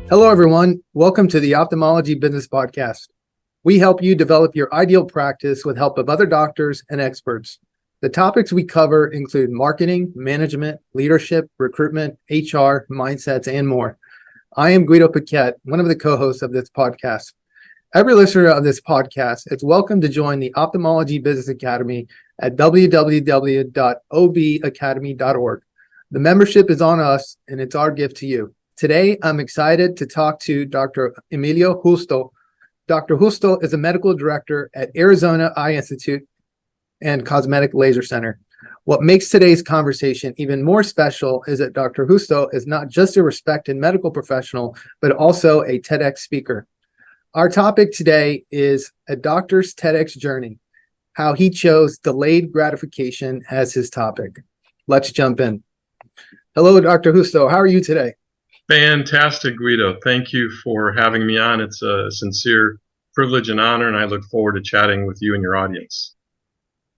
Hello, everyone. Welcome to the Ophthalmology Business Podcast. We help you develop your ideal practice with help of other doctors and experts. The topics we cover include marketing, management, leadership, recruitment, HR, mindsets, and more. I am Guido Piquet, one of the co-hosts of this podcast. Every listener of this podcast is welcome to join the Ophthalmology Business Academy at www.obacademy.org. The membership is on us, and it's our gift to you. Today, I'm excited to talk to Dr. Emilio Justo. Dr. Justo is a medical director at Arizona Eye Institute and Cosmetic Laser Center. What makes today's conversation even more special is that Dr. Justo is not just a respected medical professional, but also a TEDx speaker. Our topic today is a doctor's TEDx journey, how he chose delayed gratification as his topic. Let's jump in. Hello, Dr. Justo. How are you today? Fantastic, Guido. Thank you for having me on. It's a sincere privilege and honor, and I look forward to chatting with you and your audience.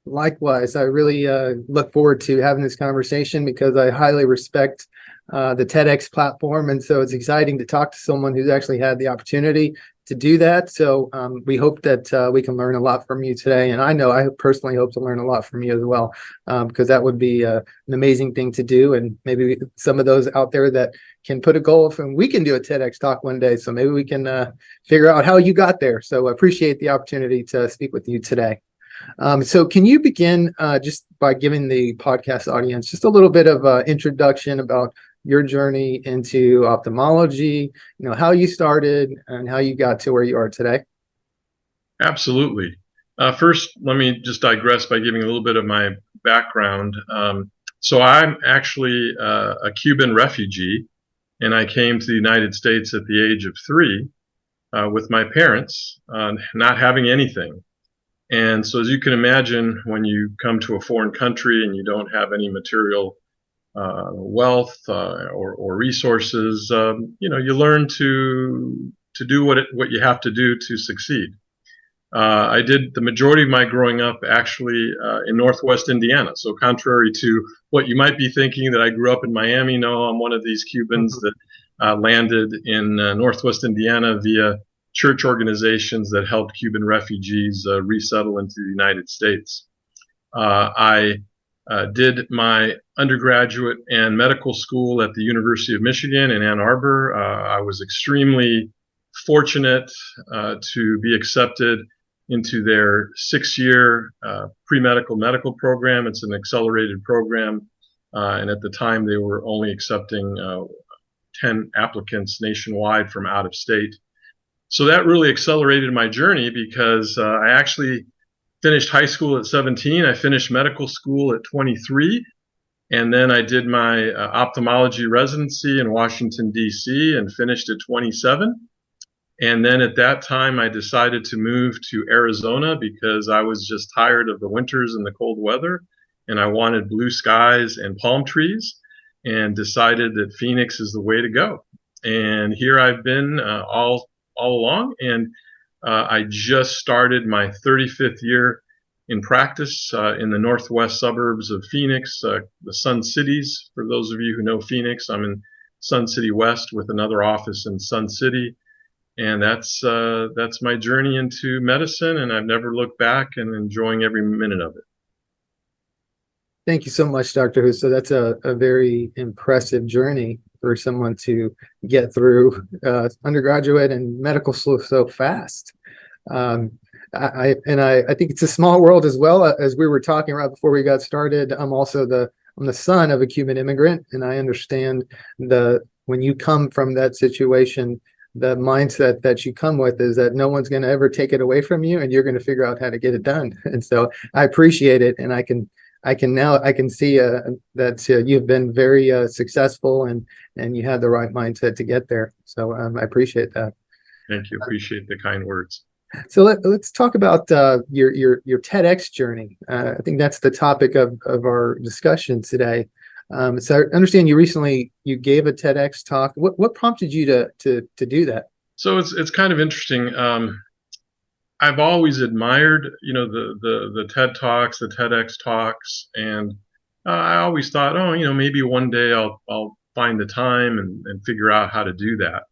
Likewise, I really look forward to having this conversation because I highly respect the TEDx platform. And so it's exciting to talk to someone who's actually had the opportunity to do that. So we hope that we can learn a lot from you today. And I know I personally hope to learn a lot from you as well, because that would be an amazing thing to do. And maybe some of those out there that can put a goal, and we can do a TEDx talk one day. So maybe we can figure out how you got there. So I appreciate the opportunity to speak with you today. So can you begin just by giving the podcast audience just a little bit of introduction about your journey into ophthalmology, how you started and how you got to where you are today? Absolutely. First, let me just digress by giving a little bit of my background. So I'm actually a Cuban refugee, and I came to the United States at the age of 3 with my parents, not having anything. And so as you can imagine, when you come to a foreign country and you don't have any material wealth or resources, you learn to do what you have to do to succeed. I did the majority of my growing up actually in Northwest Indiana. So contrary to what you might be thinking that I grew up in Miami, no, I'm one of these Cubans that landed in Northwest Indiana via church organizations that helped Cuban refugees resettle into the United States. I did my undergraduate and medical school at the University of Michigan in Ann Arbor. I was extremely fortunate to be accepted into their 6-year pre-medical medical program. It's an accelerated program, and at the time they were only accepting 10 applicants nationwide from out of state. So that really accelerated my journey because I actually finished high school at 17. I finished medical school at 23. And then I did my ophthalmology residency in Washington, D.C. and finished at 27. And then at that time, I decided to move to Arizona because I was just tired of the winters and the cold weather. And I wanted blue skies and palm trees, and decided that Phoenix is the way to go. And here I've been all along, and I just started my 35th year in practice in the northwest suburbs of Phoenix, the Sun Cities. For those of you who know Phoenix, I'm in Sun City West with another office in Sun City, and that's my journey into medicine, and I've never looked back, and enjoying every minute of it. Thank you so much, Dr. Justo. That's a very impressive journey for someone to get through undergraduate and medical school so fast. I think it's a small world as well. As we were talking right before we got started, I'm the son of a Cuban immigrant, and I understand when you come from that situation, the mindset that you come with is that no one's going to ever take it away from you, and you're going to figure out how to get it done. And so I appreciate it, and I can see that you've been very successful, and you had the right mindset to get there. So I appreciate that. Thank you. Appreciate the kind words. So let's talk about your TEDx journey. I think that's the topic of our discussion today. So I understand you gave a TEDx talk. What prompted you to do that? So it's kind of interesting. I've always admired, the TED Talks, the TEDx talks, and I always thought, maybe one day I'll find the time and figure out how to do that.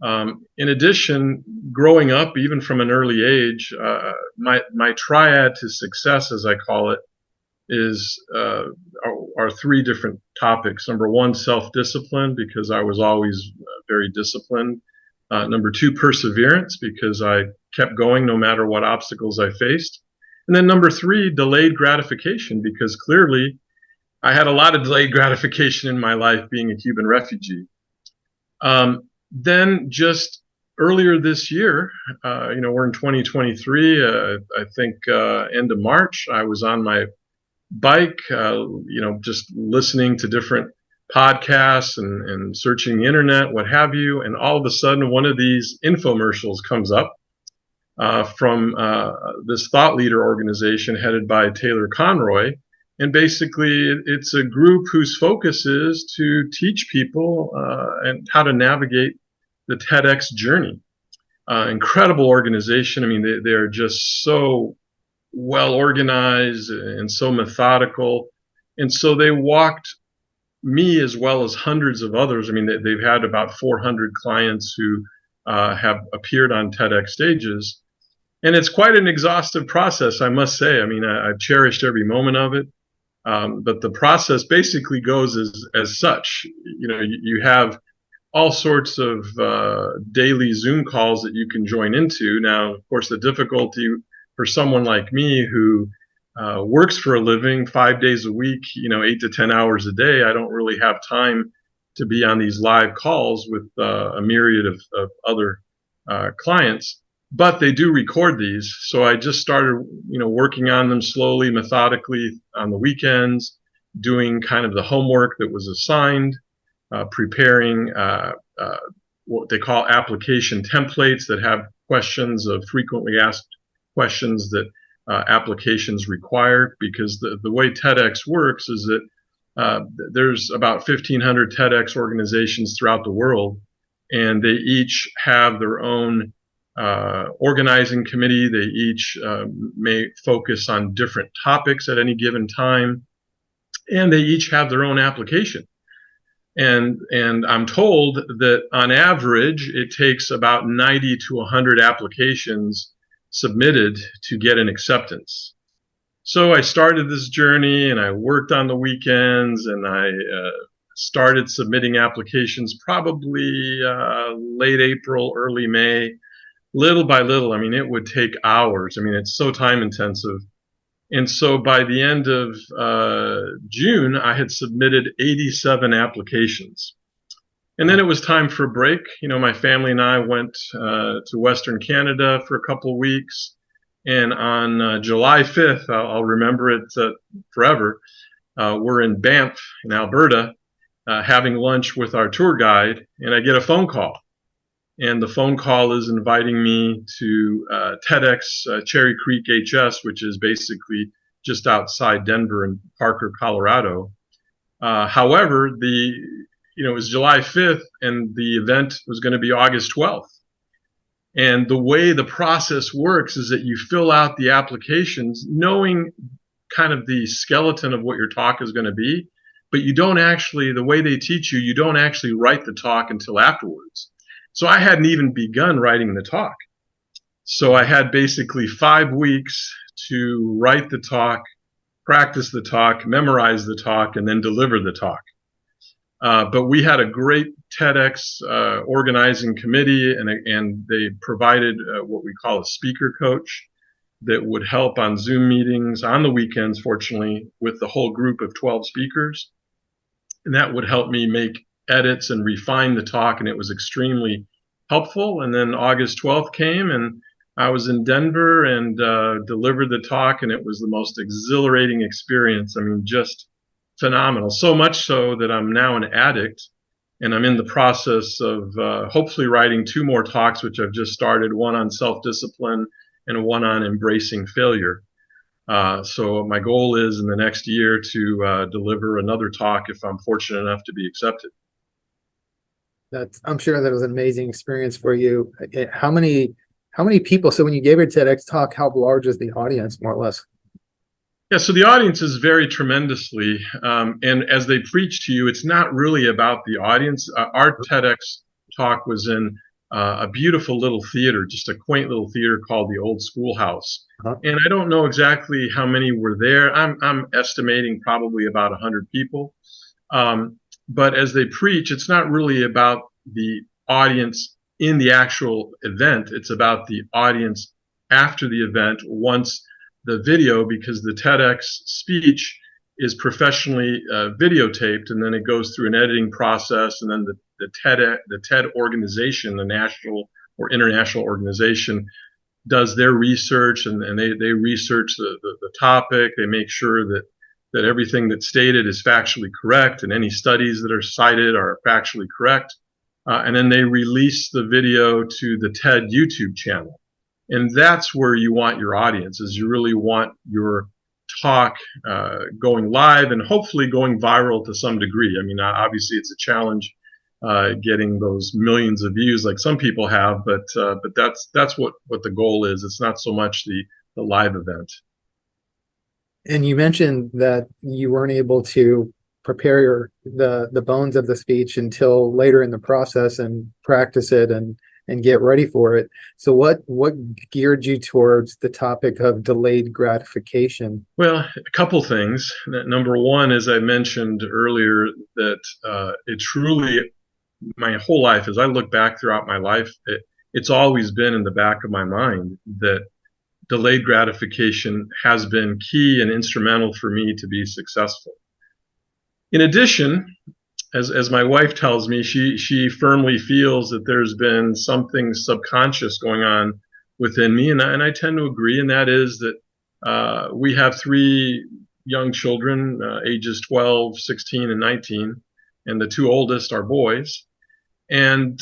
In addition, growing up, even from an early age, my triad to success, as I call it, is are three different topics. Number one, self-discipline, because I was always very disciplined. Number two, perseverance, because I kept going no matter what obstacles I faced. And then number three, delayed gratification, because clearly I had a lot of delayed gratification in my life being a Cuban refugee. Then just earlier this year, we're in 2023, I think end of March, I was on my bike, just listening to different podcasts and searching the internet, what have you. And all of a sudden, one of these infomercials comes up from this thought leader organization headed by Taylor Conroy. And basically, it's a group whose focus is to teach people and how to navigate the TEDx journey. Incredible organization. I mean, they are just so well organized and so methodical. And so they walked me as well as hundreds of others. I mean, they've had about 400 clients who have appeared on TEDx stages. And it's quite an exhaustive process, I must say. I mean, I've cherished every moment of it. But the process basically goes as such. You have all sorts of daily Zoom calls that you can join into. Now, of course, the difficulty for someone like me who works for a living 5 days a week, 8 to 10 hours a day, I don't really have time to be on these live calls with a myriad of other clients. But they do record these, so I just started, working on them slowly, methodically on the weekends, doing kind of the homework that was assigned, preparing what they call application templates that have questions of frequently asked questions that applications require. Because the way TEDx works is that there's about 1,500 TEDx organizations throughout the world, and they each have their own organizing committee. They each may focus on different topics at any given time, and they each have their own application. And I'm told that on average, it takes about 90 to 100 applications submitted to get an acceptance. So I started this journey, and I worked on the weekends, and I started submitting applications probably late April, early May. Little by little. I mean, it would take hours. I mean, it's so time intensive. And so by the end of June, I had submitted 87 applications. And then it was time for a break. My family and I went to Western Canada for a couple of weeks. And on July 5th, I'll remember it forever, we're in Banff in Alberta having lunch with our tour guide, and I get a phone call. And the phone call is inviting me to TEDx Cherry Creek HS, which is basically just outside Denver in Parker, Colorado. However, it was July 5th, and the event was going to be August 12th. And the way the process works is that you fill out the applications knowing kind of the skeleton of what your talk is going to be, but you don't actually, the way they teach you, you don't actually write the talk until afterwards. So I hadn't even begun writing the talk. So I had basically 5 weeks to write the talk, practice the talk, memorize the talk, and then deliver the talk. But we had a great TEDx organizing committee, and they provided what we call a speaker coach that would help on Zoom meetings on the weekends, fortunately, with the whole group of 12 speakers. And that would help me make edits and refine the talk, and it was extremely helpful. And then August 12th came, and I was in Denver and delivered the talk, and it was the most exhilarating experience. I mean, just phenomenal. So much so that I'm now an addict, and I'm in the process of hopefully writing 2 more talks, which I've just started, one on self-discipline and one on embracing failure. So my goal is in the next year to deliver another talk if I'm fortunate enough to be accepted. I'm sure that was an amazing experience for you. How many people? So when you gave your TEDx talk, how large is the audience, more or less? Yeah, so the audience is very tremendously, and as they preach to you, it's not really about the audience. Our TEDx talk was in a beautiful little theater, just a quaint little theater called the Old Schoolhouse. Uh-huh. And I don't know exactly how many were there. I'm estimating probably about 100 people. But as they preach, it's not really about the audience in the actual event. It's about the audience after the event, once the video, because the TEDx speech is professionally videotaped, and then it goes through an editing process, and then the TED organization, the national or international organization, does their research, and they research the topic. They make sure that everything that's stated is factually correct, and any studies that are cited are factually correct. And then they release the video to the TED YouTube channel. And that's where you want your audience, is you really want your talk going live and hopefully going viral to some degree. I mean, obviously it's a challenge getting those millions of views like some people have, but that's what the goal is. It's not so much the live event. And you mentioned that you weren't able to prepare the bones of the speech until later in the process and practice it and get ready for it. So what geared you towards the topic of delayed gratification? Well, a couple things. Number one, as I mentioned earlier, that it truly, my whole life, as I look back throughout my life, it's always been in the back of my mind that delayed gratification has been key and instrumental for me to be successful. In addition, as my wife tells me, she firmly feels that there's been something subconscious going on within me, and I tend to agree, and that is that we have three young children, ages 12, 16, and 19, and the two oldest are boys. And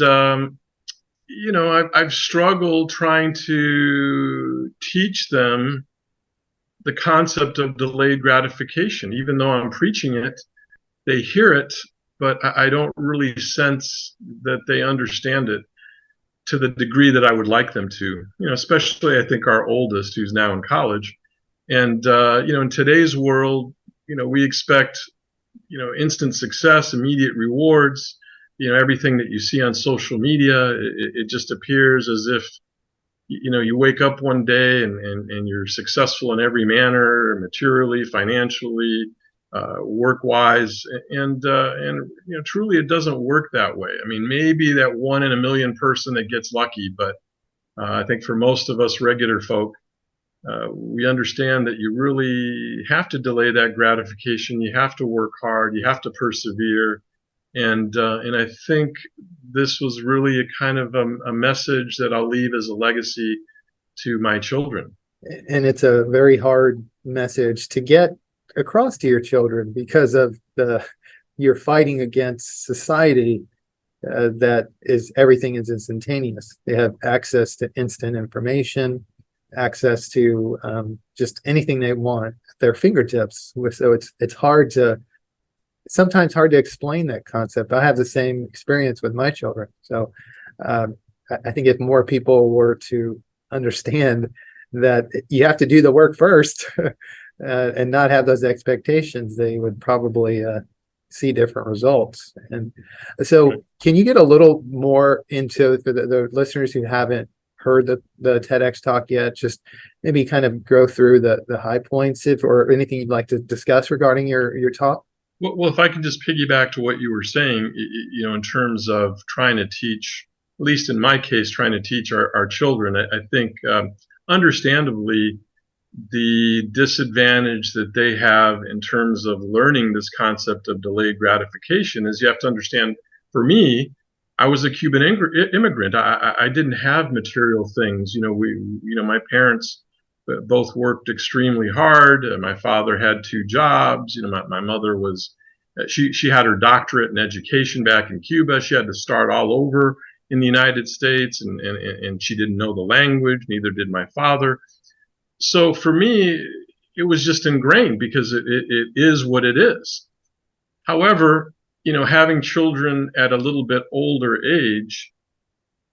you know, I've struggled trying to teach them the concept of delayed gratification. Even though I'm preaching it, they hear it, but I don't really sense that they understand it to the degree that I would like them to. You know, especially I think our oldest, who's now in college. And you know, in today's world, you know, we expect, you know, instant success, immediate rewards. You know, everything that you see on social media, it just appears as if, you know, you wake up one day and you're successful in every manner, materially, financially, work-wise, and you know, truly, it doesn't work that way. I mean, maybe that 1 in a million person that gets lucky, but I think for most of us regular folk, we understand that you really have to delay that gratification. You have to work hard. You have to persevere. And I think this was really a kind of a message that I'll leave as a legacy to my children. And it's a very hard message to get across to your children because of you're fighting against society that is everything is instantaneous. They have access to instant information, access to just anything they want at their fingertips. So it's sometimes hard to explain that concept. I have the same experience with my children. So I think if more people were to understand that you have to do the work first and not have those expectations, they would probably see different results. And so can you get a little more into, for the listeners who haven't heard the TEDx talk yet, just maybe kind of go through the high points, or anything you'd like to discuss regarding your talk? Well, if I can just piggyback to what you were saying, you know, in terms of trying to teach, at least in my case, trying to teach our children, I think understandably, the disadvantage that they have in terms of learning this concept of delayed gratification is, you have to understand, for me, I was a Cuban immigrant. I didn't have material things. You know, my parents both worked extremely hard. My father had two jobs. You know, my mother was, she had her doctorate in education back in Cuba. She had to start all over in the United States, and she didn't know the language, neither did my father. So for me, it was just ingrained because it is what it is. However, you know, having children at a little bit older age,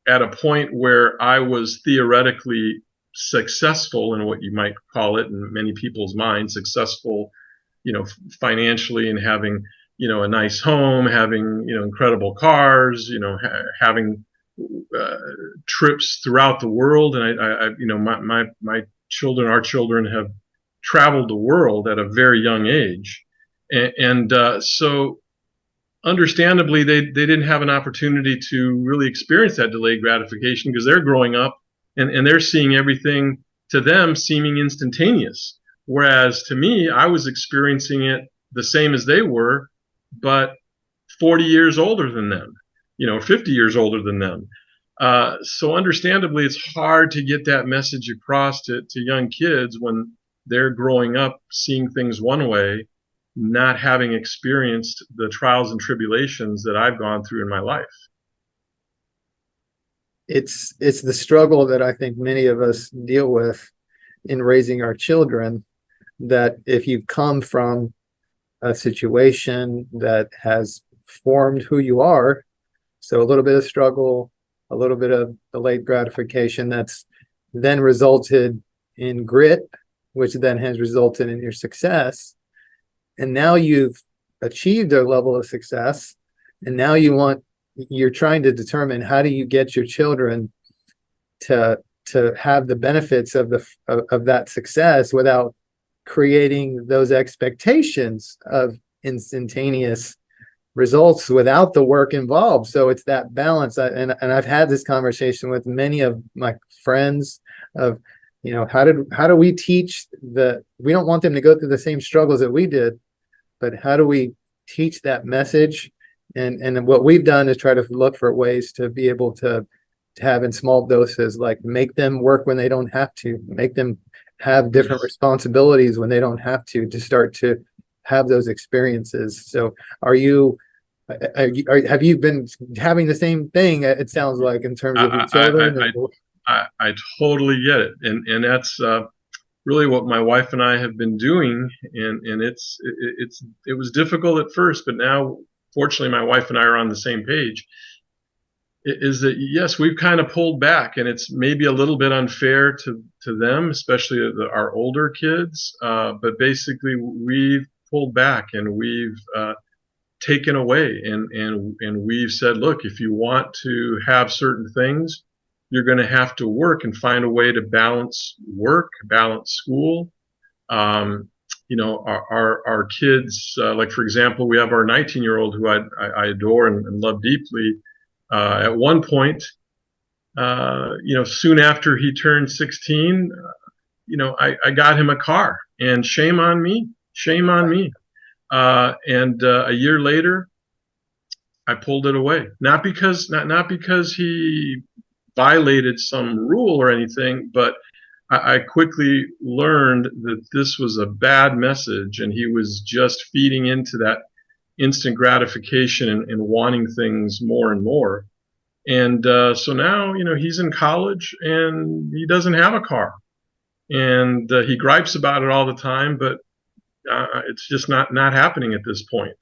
at a point where I was theoretically successful in what you might call it in many people's minds, successful, you know, financially, and having, you know, a nice home, having, you know, incredible cars, you know, having trips throughout the world, and my children, our children, have traveled the world at a very young age, so understandably they didn't have an opportunity to really experience that delayed gratification because they're growing up and they're seeing everything to them seeming instantaneous, whereas to me I was experiencing it the same as they were, but 40 years older than them, 50 years older than them. So understandably, it's hard to get that message across to young kids when they're growing up seeing things one way, not having experienced the trials and tribulations that I've gone through in my life. It's the struggle that I think many of us deal with in raising our children, that if you've come from a situation that has formed who you are, so a little bit of struggle, a little bit of delayed gratification, that's then resulted in grit, which then has resulted in your success. And now you've achieved a level of success, and now you're trying to determine how do you get your children to have the benefits of that success without creating those expectations of instantaneous results without the work involved. So it's that balance. And I've had this conversation with many of my friends of, how do we teach we don't want them to go through the same struggles that we did, but how do we teach that message? And what we've done is try to look for ways to be able to have in small doses, like make them work when they don't have to, make them have different responsibilities when they don't have to start to have those experiences. So have you been having the same thing, it sounds like, in terms of your children? I totally get it. And that's really what my wife and I have been doing. And it was difficult at first, but now fortunately my wife and I are on the same page. Is that, yes, we've kind of pulled back, and it's maybe a little bit unfair to them, especially our older kids. But basically, we've pulled back and we've taken away, and we've said, look, if you want to have certain things, you're going to have to work and find a way to balance work, balance school. Our kids, like for example, we have our 19-year-old who I adore and love deeply. At one point, soon after he turned 16, I got him a car, and shame on me. And a year later, I pulled it away. Not because he violated some rule or anything, but I quickly learned that this was a bad message, and he was just feeding into that instant gratification and wanting things more and more. And so now, he's in college and he doesn't have a car, and he gripes about it all the time, but it's just not happening at this point.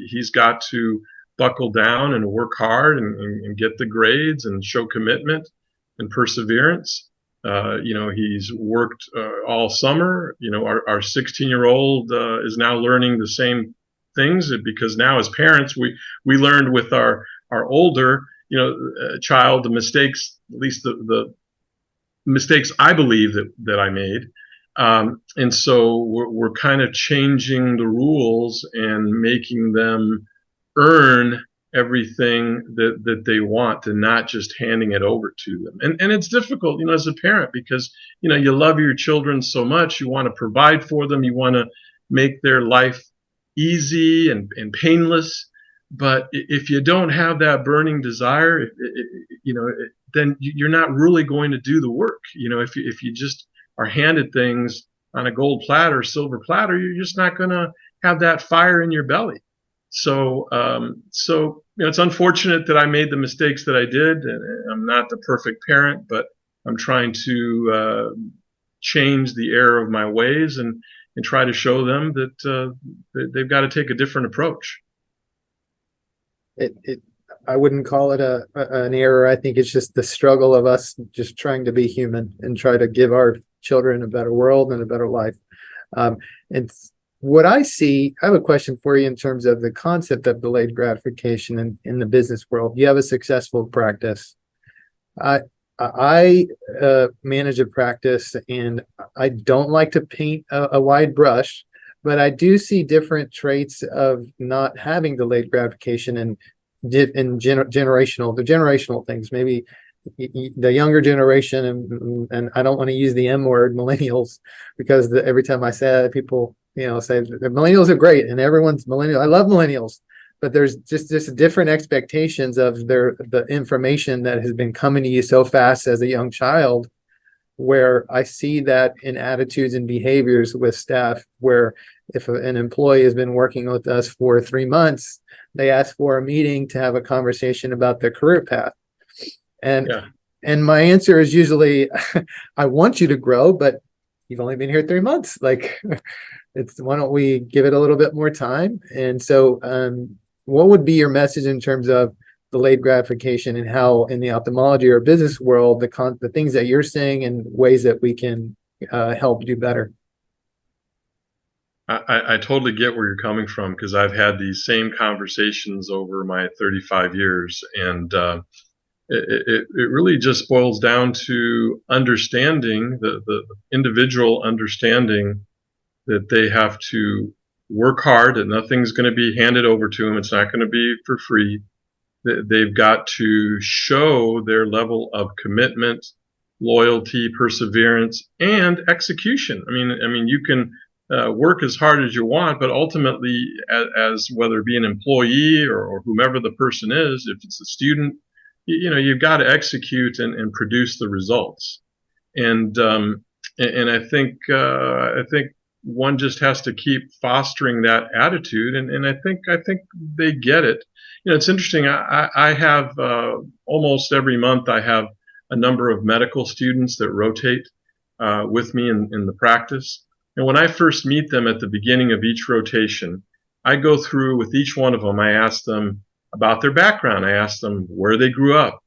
He's got to buckle down and work hard and get the grades and show commitment and perseverance. He's worked all summer. Our 16-year-old is now learning the same things, because now as parents, we learned with our older child the mistakes, at least the mistakes I believe that I made. And so we're kind of changing the rules and making them earn everything that they want, and not just handing it over to them. And it's difficult, as a parent, because, you love your children so much. You want to provide for them. You want to make their life easy and painless. But if you don't have that burning desire, then you're not really going to do the work. If you just are handed things on a gold platter, silver platter, you're just not going to have that fire in your belly. So it's unfortunate that I made the mistakes that I did. I'm not the perfect parent, but I'm trying to change the error of my ways and try to show them that they've got to take a different approach. I wouldn't call it an error. I think it's just the struggle of us just trying to be human and try to give our children a better world and a better life. And what I see, I have a question for you in terms of the concept of delayed gratification in the business world. You have a successful practice. I I manage a practice, and I don't like to paint a wide brush, but I do see different traits of not having delayed gratification and generational things. Maybe the younger generation, and I don't want to use the M word, millennials, because every time I say it, people say the millennials are great and everyone's millennial. I love millennials, but there's just different expectations of the information that has been coming to you so fast as a young child, where I see that in attitudes and behaviors with staff, where if an employee has been working with us for 3 months, they ask for a meeting to have a conversation about their career path. And Yeah. and my answer is usually, I want you to grow, but you've only been here 3 months. Like, it's why don't we give it a little bit more time? And so, what would be your message in terms of delayed gratification, and how in the ophthalmology or business world, the things that you're seeing and ways that we can help do better? I totally get where you're coming from, because I've had these same conversations over my 35 years, and it really just boils down to understanding the individual understanding that they have to work hard, that nothing's going to be handed over to them. It's not going to be for free. They've got to show their level of commitment, loyalty, perseverance, and execution. I mean, you can work as hard as you want, but ultimately, as whether it be an employee or whomever the person is, if it's a student, you've got to execute and produce the results. And I think one just has to keep fostering that attitude, and I think they get it. It's interesting. I have almost every month I have a number of medical students that rotate with me in the practice. And when I first meet them at the beginning of each rotation, I go through with each one of them. I ask them about their background. I ask them where they grew up,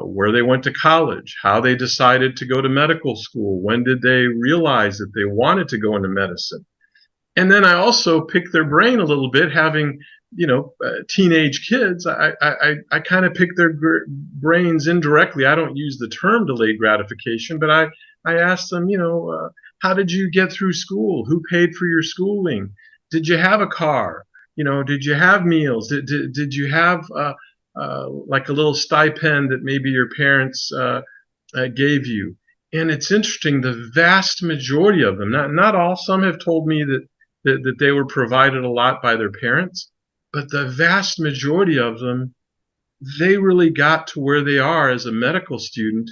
where they went to college, how they decided to go to medical school, when did they realize that they wanted to go into medicine. And then I also pick their brain a little bit, having teenage kids. I kind of pick their brains indirectly. I don't use the term delayed gratification, but I ask them, how did you get through school? Who paid for your schooling? Did you have a car? Did you have meals? Did you have like a little stipend that maybe your parents gave you? And it's interesting, the vast majority of them, not all, some have told me that they were provided a lot by their parents, but the vast majority of them, they really got to where they are as a medical student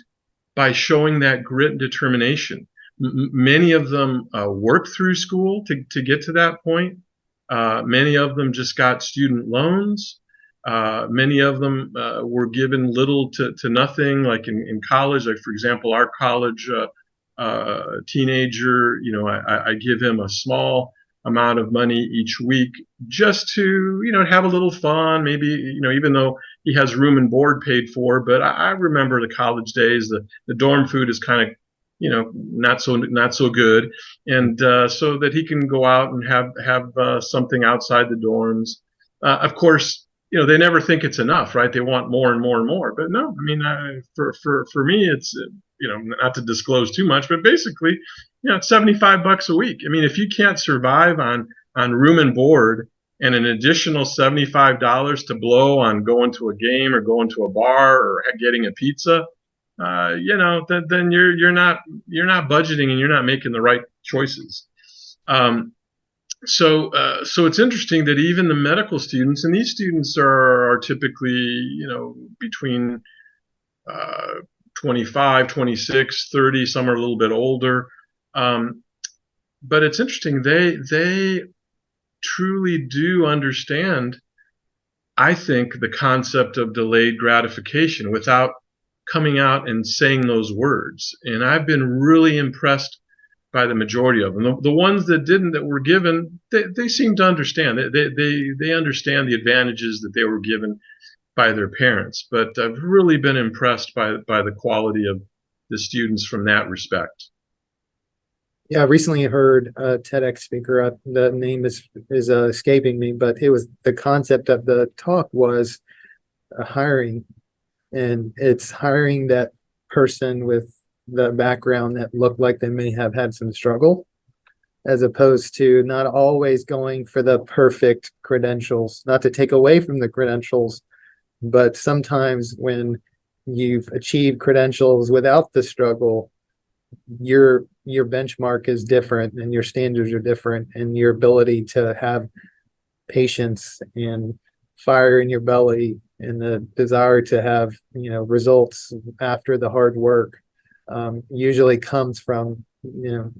by showing that grit and determination. Many of them worked through school to get to that point. Many of them just got student loans. Many of them were given little to nothing, like in college. Like, for example, our college teenager, I give him a small amount of money each week just to, have a little fun. Maybe, even though he has room and board paid for. But I remember the college days, the dorm food is kind of, not so good. And so that he can go out and have something outside the dorms. Of course, they never think it's enough, right? They want more and more and more. But no, I mean, for me, it's, not to disclose too much, but basically, it's $75 a week. I mean, if you can't survive on room and board, and an additional $75 to blow on going to a game or going to a bar or getting a pizza, then you're not budgeting, and you're not making the right choices. So it's interesting that even the medical students, and these students are typically, between 25, 26, 30, some are a little bit older. But it's interesting, they truly do understand, I think, the concept of delayed gratification without coming out and saying those words. And I've been really impressed by the majority of them. The ones that didn't, that were given, they seem to understand. They understand the advantages that they were given by their parents. But I've really been impressed by the quality of the students from that respect. Yeah, I recently heard a TEDx speaker. The name is escaping me, but it was the concept of the talk was hiring. And it's hiring that person with the background that looked like they may have had some struggle, as opposed to not always going for the perfect credentials, not to take away from the credentials, but sometimes when you've achieved credentials without the struggle, your benchmark is different and your standards are different, and your ability to have patience and fire in your belly and the desire to have results after the hard work usually comes from a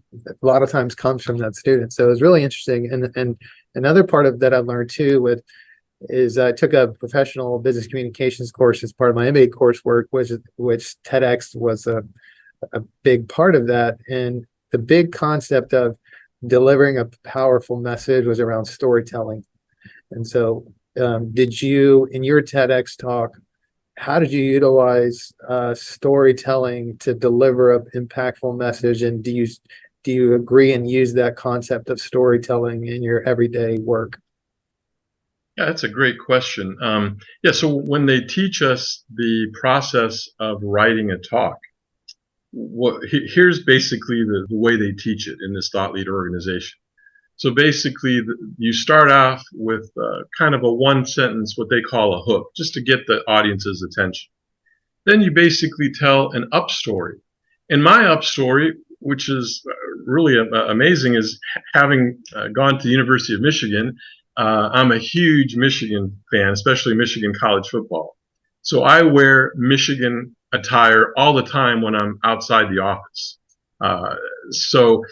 lot of times comes from that student. So it's really interesting. And another part of that I learned too is I took a professional business communications course as part of my MBA coursework, which TEDx was a big part of that. And the big concept of delivering a powerful message was around storytelling. And so did you, in your TEDx talk, how did you utilize storytelling to deliver an impactful message? And do you agree and use that concept of storytelling in your everyday work? Yeah, that's a great question. Yeah, so when they teach us the process of writing a talk, here's basically the way they teach it in this thought leader organization. So basically, you start off with kind of a one sentence, what they call a hook, just to get the audience's attention. Then you basically tell an up story. And my up story, which is really amazing, is having gone to the University of Michigan. I'm a huge Michigan fan, especially Michigan college football. So I wear Michigan attire all the time when I'm outside the office. So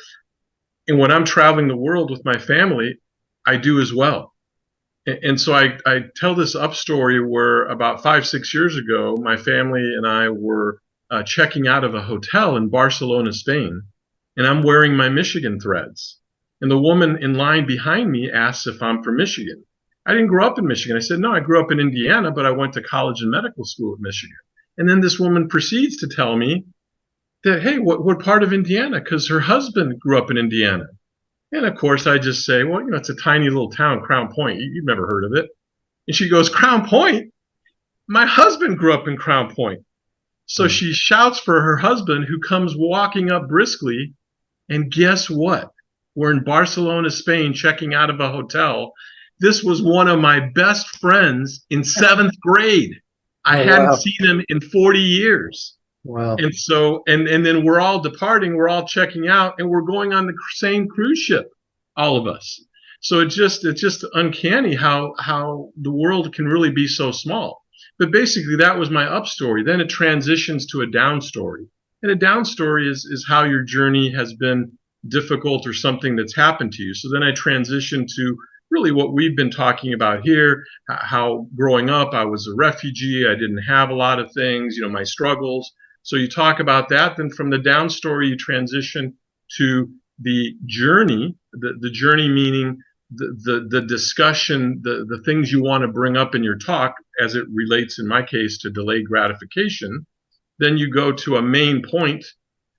and when I'm traveling the world with my family, I do as well. And so I tell this up story where about 5, 6 years ago, my family and I were checking out of a hotel in Barcelona, Spain, and I'm wearing my Michigan threads. And the woman in line behind me asks if I'm from Michigan. I didn't grow up in Michigan. I said, no, I grew up in Indiana, but I went to college and medical school at Michigan. And then this woman proceeds to tell me that, hey, what part of Indiana? Because her husband grew up in Indiana. And of course, I just say, well, it's a tiny little town, Crown Point. You've never heard of it. And she goes, Crown Point? My husband grew up in Crown Point. So she shouts for her husband, who comes walking up briskly. And guess what? We're in Barcelona, Spain, checking out of a hotel. This was one of my best friends in 7th grade. I hadn't seen him in 40 years. Wow. And so, and then we're all departing, we're all checking out, and we're going on the same cruise ship, all of us. So it's just uncanny how the world can really be so small. But basically, that was my up story. Then it transitions to a down story. And a down story is how your journey has been difficult or something that's happened to you. So then I transition to really what we've been talking about here, how growing up, I was a refugee. I didn't have a lot of things, my struggles. So you talk about that. Then from the down story, you transition to the journey, the journey meaning the discussion, the things you want to bring up in your talk as it relates, in my case, to delayed gratification. Then you go to a main point,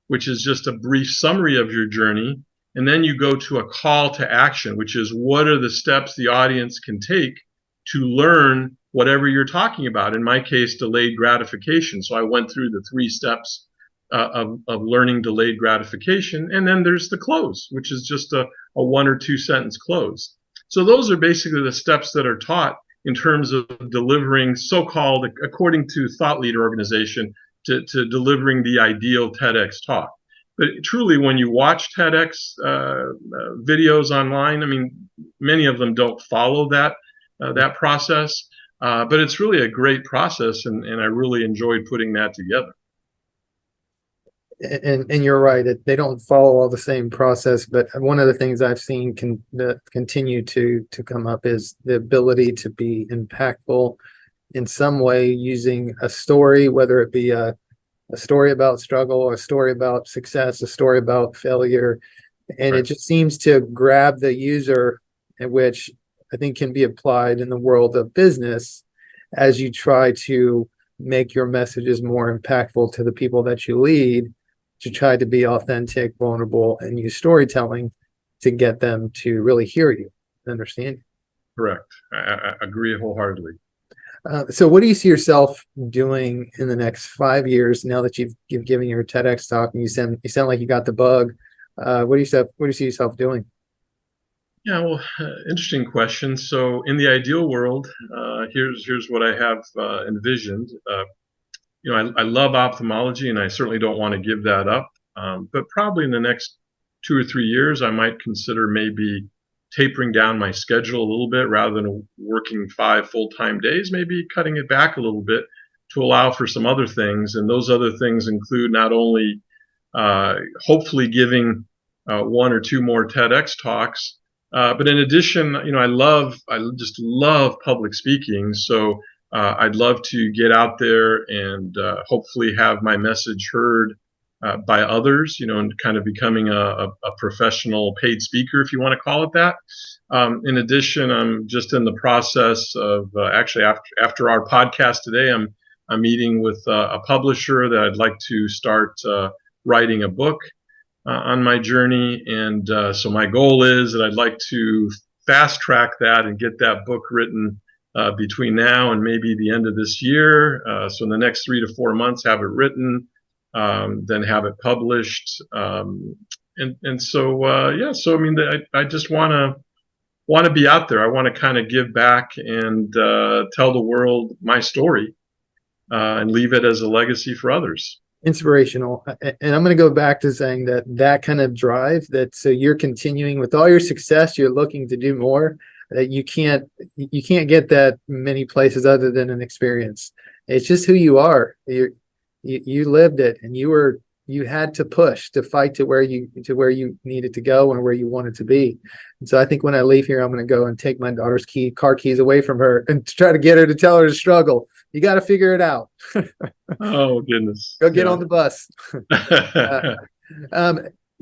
which is just a brief summary of your journey. And then you go to a call to action, which is what are the steps the audience can take to learn whatever you're talking about. In my case, delayed gratification. So I went through the 3 steps of learning delayed gratification. And then there's the close, which is just a 1 or 2 sentence close. So those are basically the steps that are taught in terms of delivering so-called, according to Thought Leader Organization, to delivering the ideal TEDx talk. But truly, when you watch TEDx videos online, many of them don't follow that process. But it's really a great process, and I really enjoyed putting that together. And you're right, they don't follow all the same process, but one of the things I've seen continue to come up is the ability to be impactful in some way using a story, whether it be a story about struggle, a story about success, a story about failure. And It just seems to grab the user, which I think can be applied in the world of business as you try to make your messages more impactful to the people that you lead, to try to be authentic, vulnerable, and use storytelling to get them to really hear you, understand you. Correct. I agree wholeheartedly. So what do you see yourself doing in the next 5 years now that you've given your TEDx talk and you sound like you got the bug? What do you see yourself doing? Yeah, well, interesting question. So, in the ideal world, here's what I have envisioned. I love ophthalmology, and I certainly don't want to give that up. But probably in the next 2 or 3 years, I might consider maybe tapering down my schedule a little bit rather than working 5 full-time days, maybe cutting it back a little bit to allow for some other things. And those other things include not only hopefully giving 1 or 2 more TEDx talks, but in addition, I just love public speaking. So I'd love to get out there and hopefully have my message heard by others, and kind of becoming a professional paid speaker, if you want to call it that. In addition, I'm just in the process of actually after our podcast today, I'm meeting with a publisher that I'd like to start writing a book on my journey. And so my goal is that I'd like to fast track that and get that book written between now and maybe the end of this year. So in the next 3 to 4 months, have it written, then have it published. And so, yeah, so I mean, I just want to be out there. I want to kind of give back and tell the world my story and leave it as a legacy for others. Inspirational. And I'm going to go back to saying that kind of drive, that so you're continuing with all your success, you're looking to do more, that you can't get that many places other than an experience. It's just who you are. You lived it, and you had to push to fight to where you needed to go and where you wanted to be. And so I think when I leave here, I'm going to go and take my daughter's car keys away from her and try to get her to tell her to struggle. You got to figure it out. Oh, goodness. Go get on the bus.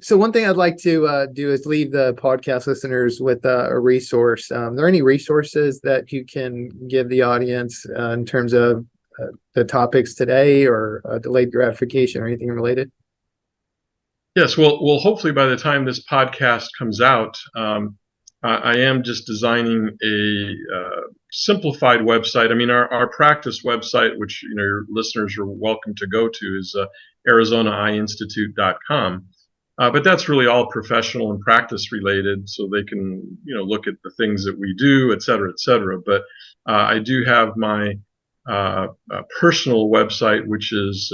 So one thing I'd like to do is leave the podcast listeners with a resource. Are there any resources that you can give the audience in terms of the topics today, or delayed gratification or anything related? Yes, well, hopefully by the time this podcast comes out, I am just designing a simplified website. I mean, our practice website, which your listeners are welcome to go to, is ArizonaEyeInstitute.com. But that's really all professional and practice related, so they can look at the things that we do, et cetera, et cetera. But I do have my personal website, which is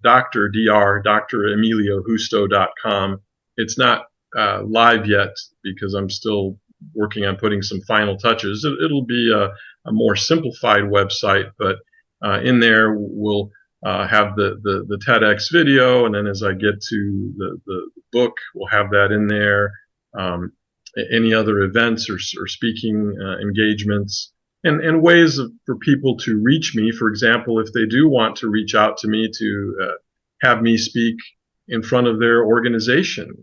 Dr. Emilio.Justo.com. It's not live yet because I'm still working on putting some final touches. It'll be a more simplified website, but in there we'll have the TEDx video, and then as I get to the book, we'll have that in there. Any other events or speaking engagements, and ways for people to reach me. For example, if they do want to reach out to me to have me speak in front of their organization,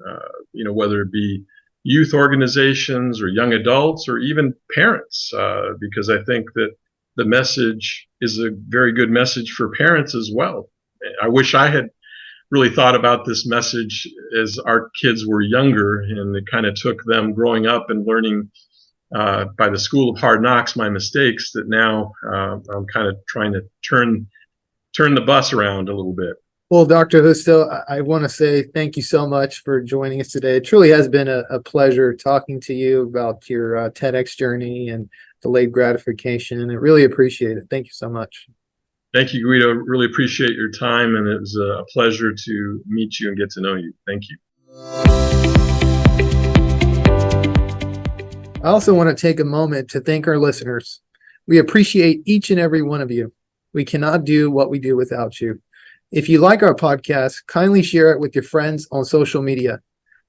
whether it be youth organizations or young adults or even parents, because I think that the message is a very good message for parents as well. I wish I had really thought about this message as our kids were younger, and it kind of took them growing up and learning by the school of hard knocks my mistakes, that now I'm kind of trying to turn the bus around a little bit. Well, Dr. Justo, I want to say thank you so much for joining us today. It truly has been a pleasure talking to you about your TEDx journey and delayed gratification. I really appreciate it. Thank you so much. Thank you, Guido. Really appreciate your time, and it was a pleasure to meet you and get to know you. Thank you. I also want to take a moment to thank our listeners. We appreciate each and every one of you. We cannot do what we do without you. If you like our podcast, kindly share it with your friends on social media.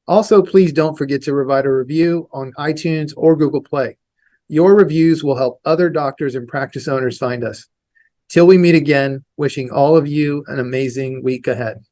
Also, please don't forget to provide a review on iTunes or Google Play. Your reviews will help other doctors and practice owners find us. Till we meet again, wishing all of you an amazing week ahead.